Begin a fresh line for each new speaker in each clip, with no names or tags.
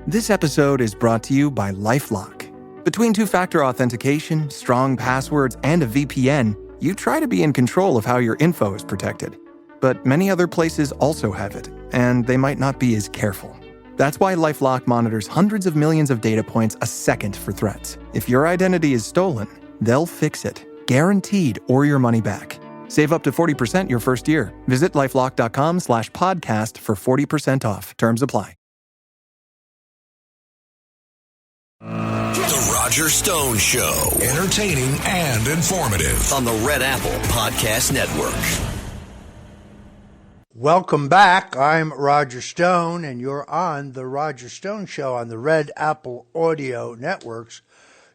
This episode is brought to you by LifeLock. Between two-factor authentication, strong passwords, and a VPN, you try to be in control of how your info is protected. But many other places also have it, and they might not be as careful. That's why LifeLock monitors hundreds of millions of data points a second for threats. If your identity is stolen, they'll fix it, guaranteed, or your money back. Save up to 40% your first year. Visit lifelock.com/podcast for 40% off. Terms apply.
The Roger Stone Show. Entertaining and informative on the Red Apple Podcast Network.
Welcome back. I'm Roger Stone, and you're on the Roger Stone Show on the Red Apple Audio Networks.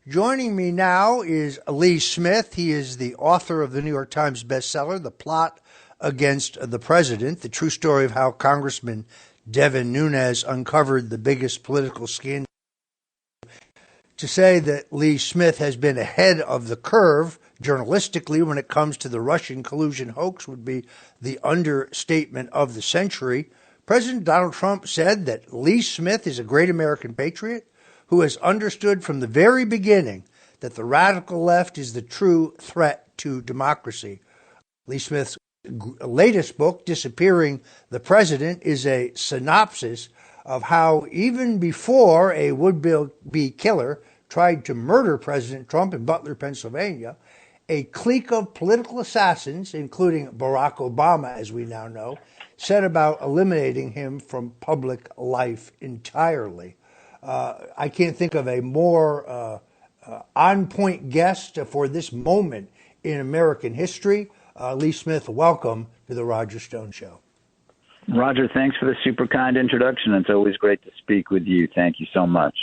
Joining me now is Lee Smith. He is the author of the New York Times bestseller, The Plot Against the President, the true story of how Congressman Devin Nunes uncovered the biggest political scandal. To say that Lee Smith has been ahead of the curve journalistically when it comes to the Russian collusion hoax would be the understatement of the century. President Donald Trump said that Lee Smith is a great American patriot who has understood from the very beginning that the radical left is the true threat to democracy. Lee Smith's latest book, Disappearing the President, is a synopsis of how even before a would-be killer tried to murder President Trump in Butler, Pennsylvania, a clique of political assassins, including Barack Obama, as we now know, set about eliminating him from public life entirely. I can't think of a more on-point guest for this moment in American history. Lee Smith, welcome to the Roger Stone Show.
Roger, thanks for the super kind introduction. It's always great to speak with you. Thank you so much.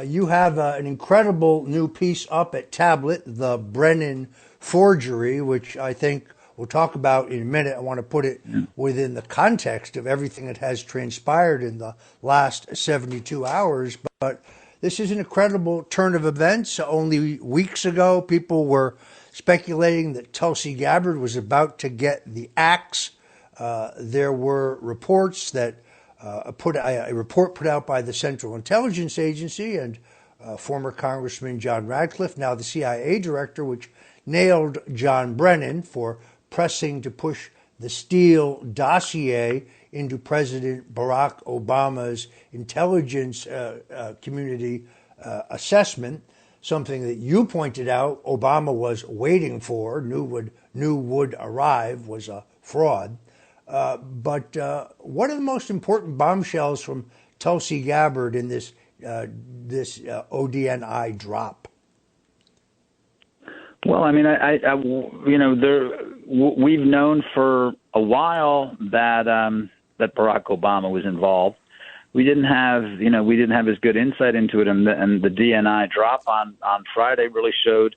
You have an incredible new piece up at Tablet, The Brennan Forgery, which I think we'll talk about in a minute. I want to put it within the context of everything that has transpired in the last 72 hours. But this is an incredible turn of events. Only weeks ago, people were speculating that Tulsi Gabbard was about to get the axe. There were reports that a report put out by the Central Intelligence Agency and former Congressman John Radcliffe, now the CIA Director, which nailed John Brennan for pressing to push the Steele dossier into President Barack Obama's intelligence community assessment, something that you pointed out Obama was waiting for, knew would arrive, was a fraud. But what are the most important bombshells from Tulsi Gabbard in this ODNI drop?
Well, I mean, we've known for a while that that Barack Obama was involved. We didn't have as good insight into it, and the DNI drop on Friday really showed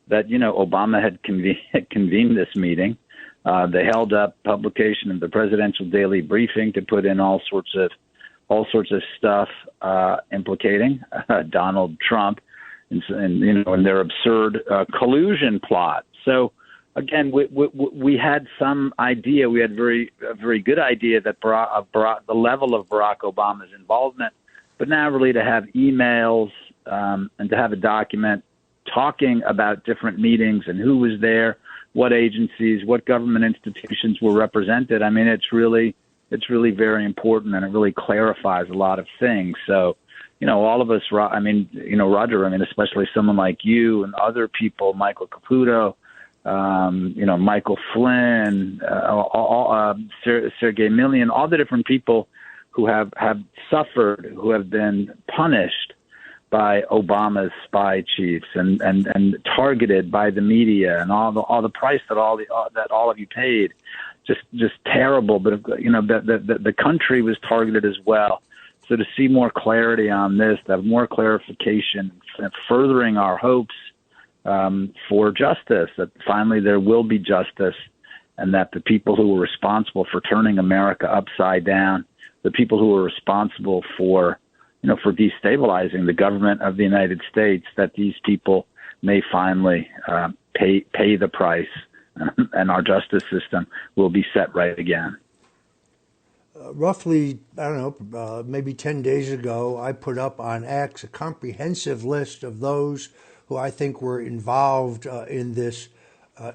that Obama had convened this meeting. They held up publication of the presidential daily briefing to put in all sorts of stuff implicating Donald Trump and their absurd collusion plot. So again, we had some idea. We had a very good idea that the level of Barack Obama's involvement, but now really to have emails and to have a document talking about different meetings and who was there, what agencies, what government institutions were represented. I mean, it's really very important, and it really clarifies a lot of things. So, all of us, Roger, especially someone like you and other people, Michael Caputo, Michael Flynn, Sergei Milian, all the different people who have suffered, who have been punished by Obama's spy chiefs and targeted by the media, and all the price that all of you paid, just terrible. But the country was targeted as well. So to see more clarity on this, to have more clarification, furthering our hopes for justice, that finally there will be justice, and that the people who were responsible for turning America upside down, the people who were responsible for destabilizing the government of the United States, that these people may finally pay the price, and our justice system will be set right again.
roughly, I don't know, maybe 10 days ago, I put up on X a comprehensive list of those who I think were involved in this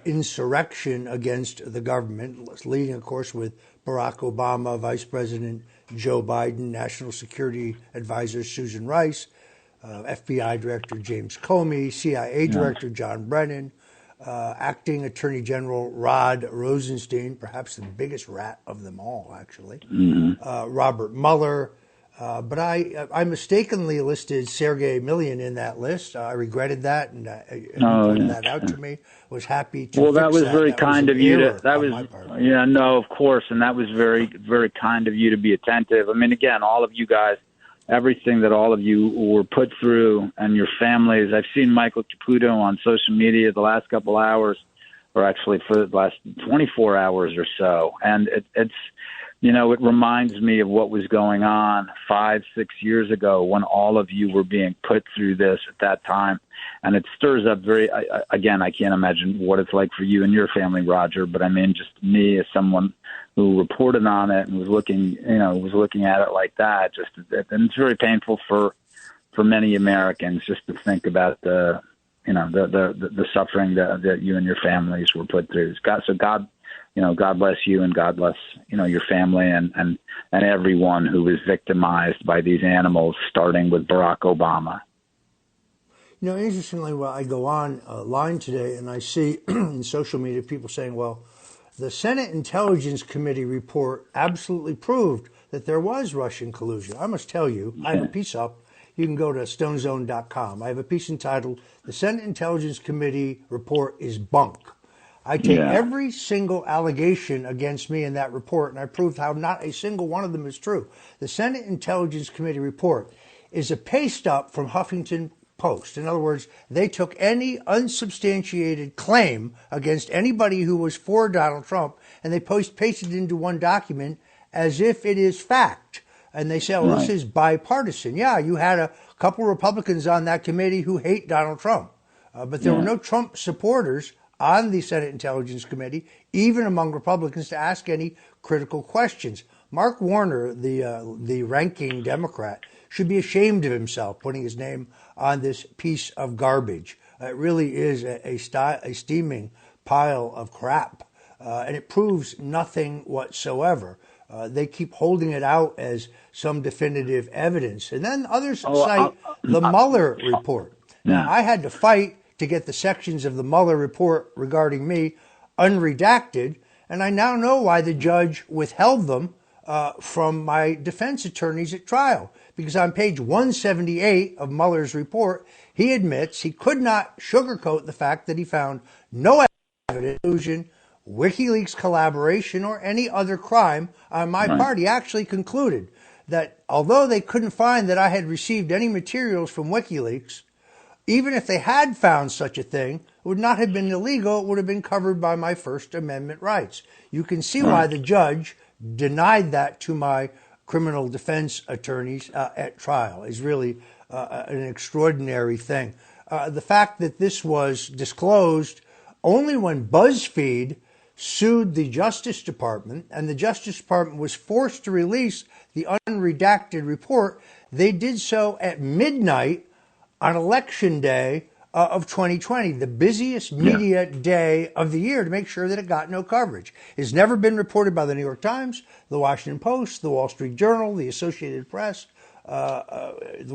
insurrection against the government, leading, of course, with Barack Obama, Vice President Joe Biden, National Security Advisor Susan Rice, FBI Director James Comey, CIA Director John Brennan, Acting Attorney General Rod Rosenstein, perhaps the biggest rat of them all, actually, Robert Mueller. But I mistakenly listed Sergei Milian in that list. I regretted that, and pointed that out to me. Was happy to.
Well,
fix
that was very kind of you. That was, yeah, no, of course, and that was very, very kind of you to be attentive. I mean, again, all of you guys, everything that all of you were put through, and your families. I've seen Michael Caputo on social media the last couple hours, or actually for the last 24 hours or so, and it's. You know, it reminds me of what was going on 5-6 years ago when all of you were being put through this at that time. And it stirs up again, I can't imagine what it's like for you and your family, Roger, but I mean, just me as someone who reported on it and was looking at it like that, and it's very painful for many Americans just to think about the suffering that you and your families were put through. God bless you, and God bless, your family and everyone who was victimized by these animals, starting with Barack Obama.
Interestingly, I go online today and I see in social media people saying, well, the Senate Intelligence Committee report absolutely proved that there was Russian collusion. I must tell you, I have a piece up. You can go to stonezone.com. I have a piece entitled, The Senate Intelligence Committee Report is Bunk. I take every single allegation against me in that report, and I proved how not a single one of them is true. The Senate Intelligence Committee report is a paste up from Huffington Post. In other words, they took any unsubstantiated claim against anybody who was for Donald Trump, and they pasted it into one document as if it is fact. And they say, this is bipartisan. Yeah, you had a couple Republicans on that committee who hate Donald Trump, but there were no Trump supporters on the Senate Intelligence Committee, even among Republicans, to ask any critical questions. Mark Warner, the ranking Democrat, should be ashamed of himself putting his name on this piece of garbage. It really is a steaming pile of crap, and it proves nothing whatsoever. They keep holding it out as some definitive evidence. And then others cite the Mueller report. Now, I had to fight to get the sections of the Mueller report regarding me unredacted, and I now know why the judge withheld them from my defense attorneys at trial. Because on page 178 of Mueller's report, he admits he could not sugarcoat the fact that he found no evidence of collusion, WikiLeaks collaboration, or any other crime on my part. He actually concluded that although they couldn't find that I had received any materials from WikiLeaks, even if they had found such a thing, it would not have been illegal. It would have been covered by my First Amendment rights. You can see why the judge denied that to my criminal defense attorneys at trial. Is really an extraordinary thing. The fact that this was disclosed only when BuzzFeed sued the Justice Department, and the Justice Department was forced to release the unredacted report. They did so at midnight on Election Day of 2020, the busiest media day of the year, to make sure that it got no coverage. It's never been reported by the New York Times, the Washington Post, the Wall Street Journal, the Associated Press. It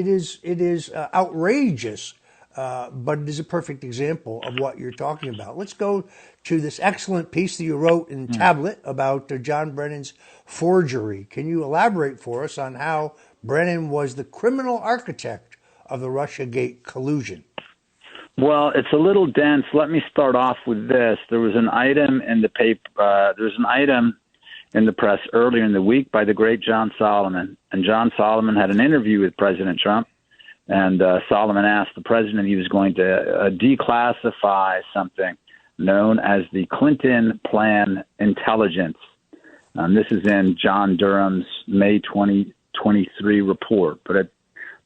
is outrageous, but it is a perfect example of what you're talking about. Let's go to this excellent piece that you wrote in Tablet about John Brennan's forgery. Can you elaborate for us on how Brennan was the criminal architect of the Russiagate collusion?
Well, it's a little dense. Let me start off with this. There was an item in the paper. There was an item in the press earlier in the week by the great John Solomon, and John Solomon had an interview with President Trump, and Solomon asked the president if he was going to declassify something known as the Clinton Plan Intelligence. This is in John Durham's May 2023 report, but it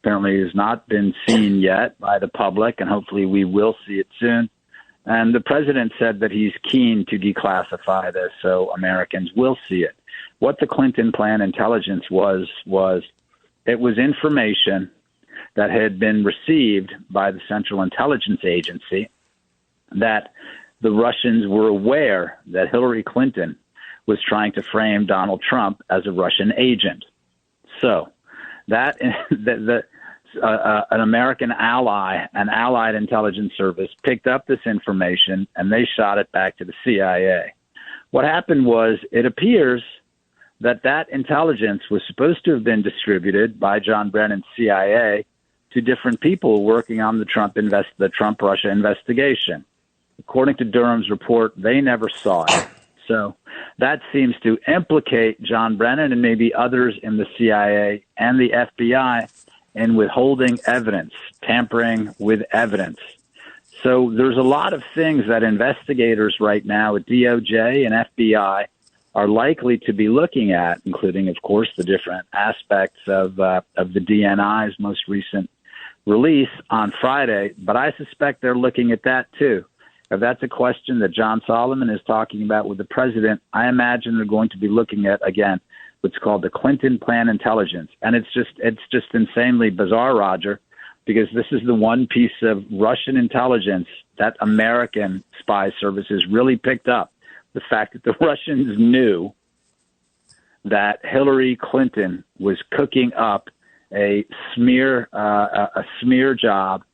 apparently has not been seen yet by the public, and hopefully we will see it soon. And the president said that he's keen to declassify this so Americans will see it. what the Clinton plan intelligence was it was information that had been received by the Central Intelligence Agency that the Russians were aware that Hillary Clinton was trying to frame Donald Trump as a Russian agent. So that an American ally, an allied intelligence service, picked up this information and they shot it back to the CIA. What happened was it appears that intelligence was supposed to have been distributed by John Brennan's CIA to different people working on the Trump-Russia investigation. According to Durham's report, they never saw it. So that seems to implicate John Brennan and maybe others in the CIA and the FBI in withholding evidence, tampering with evidence. So there's a lot of things that investigators right now at DOJ and FBI are likely to be looking at, including, of course, the different aspects of the DNI's most recent release on Friday. But I suspect they're looking at that, too. If that's a question that John Solomon is talking about with the president, I imagine they're going to be looking at, again, what's called the Clinton plan intelligence. And it's just insanely bizarre, Roger, because this is the one piece of Russian intelligence that American spy services really picked up. The fact that the Russians knew that Hillary Clinton was cooking up a smear job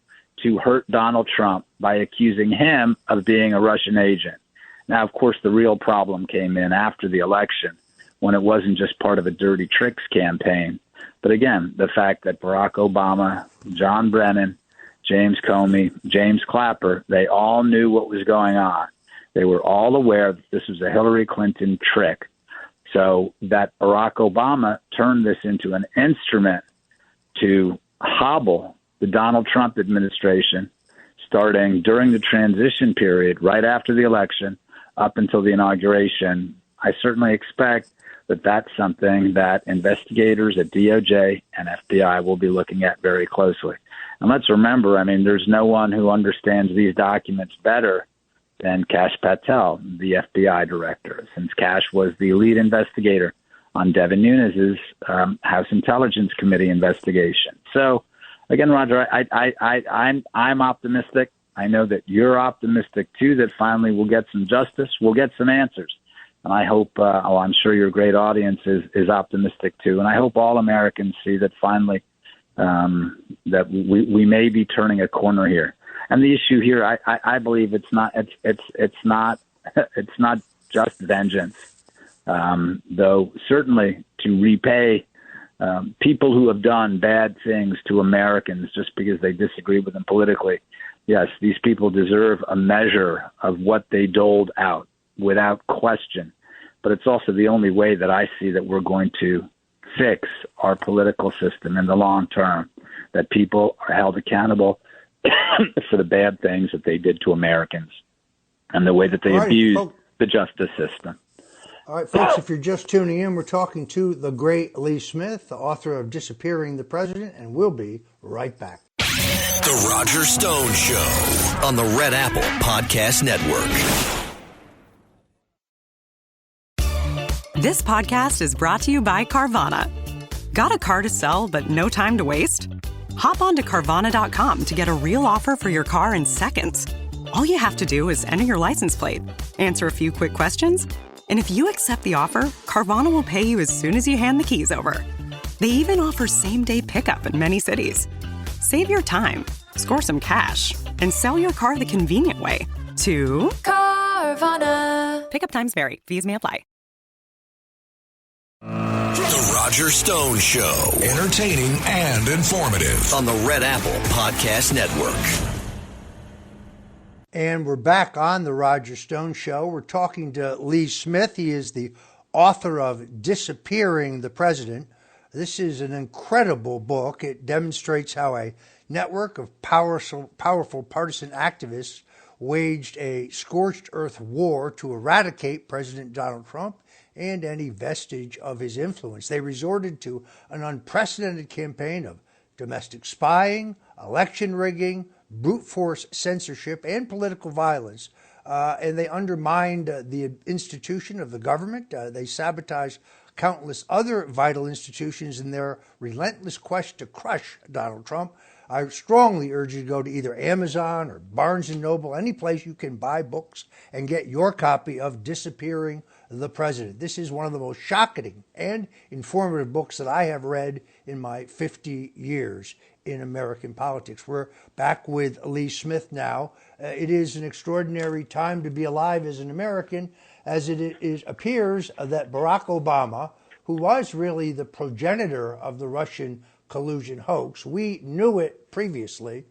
to hurt Donald Trump by accusing him of being a Russian agent. Now, of course, the real problem came in after the election when it wasn't just part of a dirty tricks campaign. But again, the fact that Barack Obama, John Brennan, James Comey, James Clapper, they all knew what was going on. They were all aware that this was a Hillary Clinton trick. So that Barack Obama turned this into an instrument to hobble the Donald Trump administration, starting during the transition period, right after the election, up until the inauguration. I certainly expect that that's something that investigators at DOJ and FBI will be looking at very closely. And let's remember, I mean, there's no one who understands these documents better than Kash Patel, the FBI director, since Kash was the lead investigator on Devin Nunes's House Intelligence Committee investigation. So, again, Roger, I'm optimistic. I know that you're optimistic, too, that finally we'll get some justice. We'll get some answers. And I hope, I'm sure your great audience is optimistic, too. And I hope all Americans see that finally that we may be turning a corner here. And the issue here, I believe it's not just vengeance, though certainly to repay people who have done bad things to Americans just because they disagree with them politically. Yes, these people deserve a measure of what they doled out without question. But it's also the only way that I see that we're going to fix our political system in the long term, that people are held accountable for the bad things that they did to Americans and the way that they abused the justice system.
All right, folks, if you're just tuning in, we're talking to the great Lee Smith, the author of Disappearing the President, and we'll be right back.
The Roger Stone Show on the Red Apple Podcast Network.
This podcast is brought to you by Carvana. Got a car to sell but no time to waste? Hop on to Carvana.com to get a real offer for your car in seconds. All you have to do is enter your license plate, answer a few quick questions, and if you accept the offer, Carvana will pay you as soon as you hand the keys over. They even offer same-day pickup in many cities. Save your time, score some cash, and sell your car the convenient way to Carvana. Pickup times vary. Fees may apply.
The Roger Stone Show. Entertaining and informative on the Red Apple Podcast Network.
And we're back on the Roger Stone Show. We're talking to Lee Smith. He is the author of Disappearing the President. This is an incredible book. It demonstrates how a network of powerful partisan activists waged a scorched earth war to eradicate President Donald Trump and any vestige of his influence. They resorted to an unprecedented campaign of domestic spying, election rigging, brute force censorship, and political violence. And they undermined the institution of the government. They sabotaged countless other vital institutions in their relentless quest to crush Donald Trump. I strongly urge you to go to either Amazon or Barnes & Noble, any place you can buy books, and get your copy of Disappearing the President. This is one of the most shocking and informative books that I have read in my 50 years in American politics. We're back with Lee Smith now. It is an extraordinary time to be alive as an American, as it appears that Barack Obama, who was really the progenitor of the Russian collusion hoax, we knew it previously,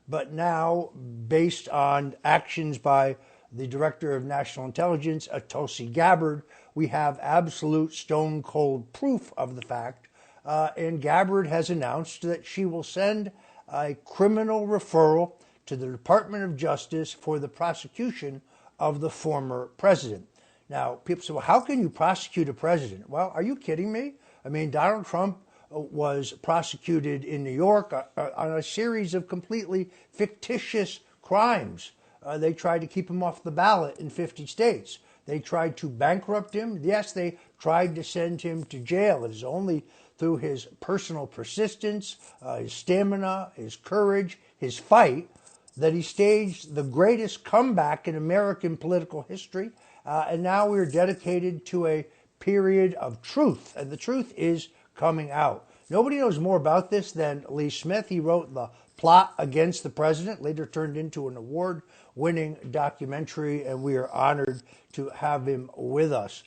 but now, based on actions by the Director of National Intelligence, Tulsi Gabbard, we have absolute stone-cold proof of the fact. And Gabbard has announced that she will send a criminal referral to the Department of Justice for the prosecution of the former president. Now, people say, well, how can you prosecute a president? Well, are you kidding me? I mean, Donald Trump was prosecuted in New York on a series of completely fictitious crimes. They tried to keep him off the ballot in 50 states. They tried to bankrupt him. Yes, they tried to send him to jail. It is only through his personal persistence, his stamina, his courage, his fight, that he staged the greatest comeback in American political history. And now we're dedicated to a period of truth. And the truth is coming out. Nobody knows more about this than Lee Smith. He wrote The Plot Against the President, later turned into an award-winning documentary, and we are honored to have him with us.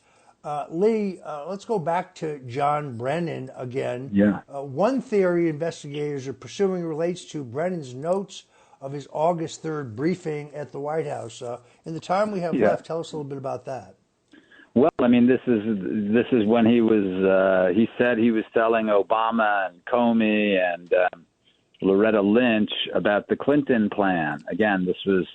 Lee, let's go back to John Brennan again.
Yeah.
One theory investigators are pursuing relates to Brennan's notes of his August 3rd briefing at the White House. In the time we have left, tell us a little bit about that.
Well, I mean, this is when he said he was telling Obama and Comey and Loretta Lynch about the Clinton plan. Again, this was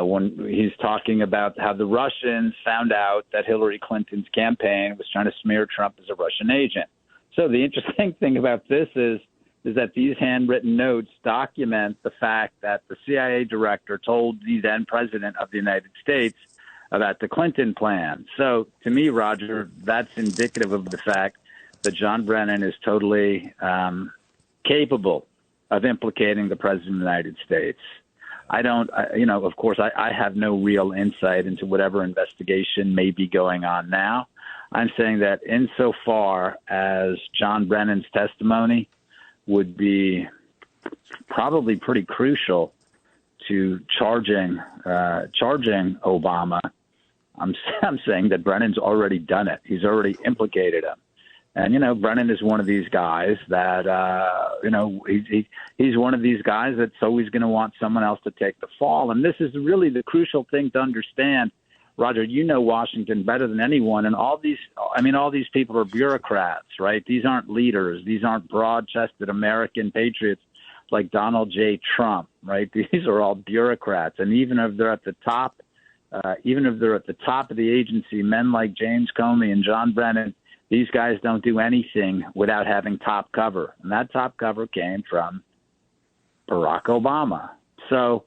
when he's talking about how the Russians found out that Hillary Clinton's campaign was trying to smear Trump as a Russian agent. So the interesting thing about this is that these handwritten notes document the fact that the CIA director told the then president of the United States about the Clinton plan. So to me, Roger, that's indicative of the fact that John Brennan is totally capable of implicating the president of the United States. Of course, I have no real insight into whatever investigation may be going on now. I'm saying that insofar as John Brennan's testimony would be probably pretty crucial to charging Obama, I'm saying that Brennan's already done it. He's already implicated him. And, Brennan is one of these guys that, he's one of these guys that's always going to want someone else to take the fall. And this is really the crucial thing to understand. Roger, you know Washington better than anyone. And all these people are bureaucrats, right? These aren't leaders. These aren't broad-chested American patriots like Donald J. Trump, right? These are all bureaucrats. And even if they're at the top of the agency, men like James Comey and John Brennan, these guys don't do anything without having top cover. And that top cover came from Barack Obama. So,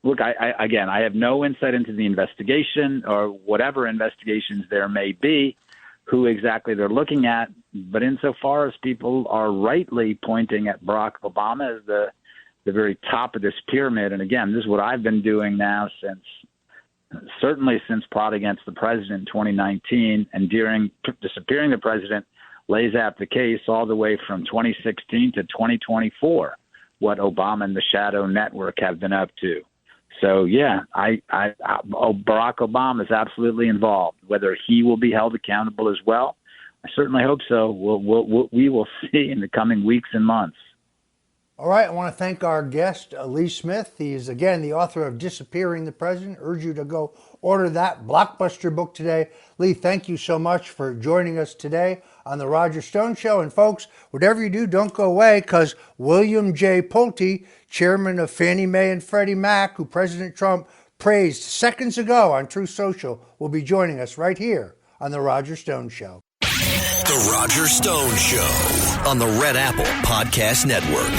look, I have no insight into the investigation or whatever investigations there may be, who exactly they're looking at. But insofar as people are rightly pointing at Barack Obama as the very top of this pyramid, and again, this is what I've been doing now certainly since Plot Against the President in 2019, and during Disappearing the President lays out the case all the way from 2016 to 2024, what Obama and the Shadow Network have been up to. So, yeah, Barack Obama is absolutely involved. Whether he will be held accountable as well, I certainly hope so. We will see in the coming weeks and months.
All right, I want to thank our guest, Lee Smith. He is, again, the author of Disappearing the President. Urge you to go order that blockbuster book today. Lee, thank you so much for joining us today on The Roger Stone Show. And folks, whatever you do, don't go away, because William J. Pulte, chairman of Fannie Mae and Freddie Mac, who President Trump praised seconds ago on Truth Social, will be joining us right here on The Roger Stone Show.
The Roger Stone Show on the Red Apple Podcast Network.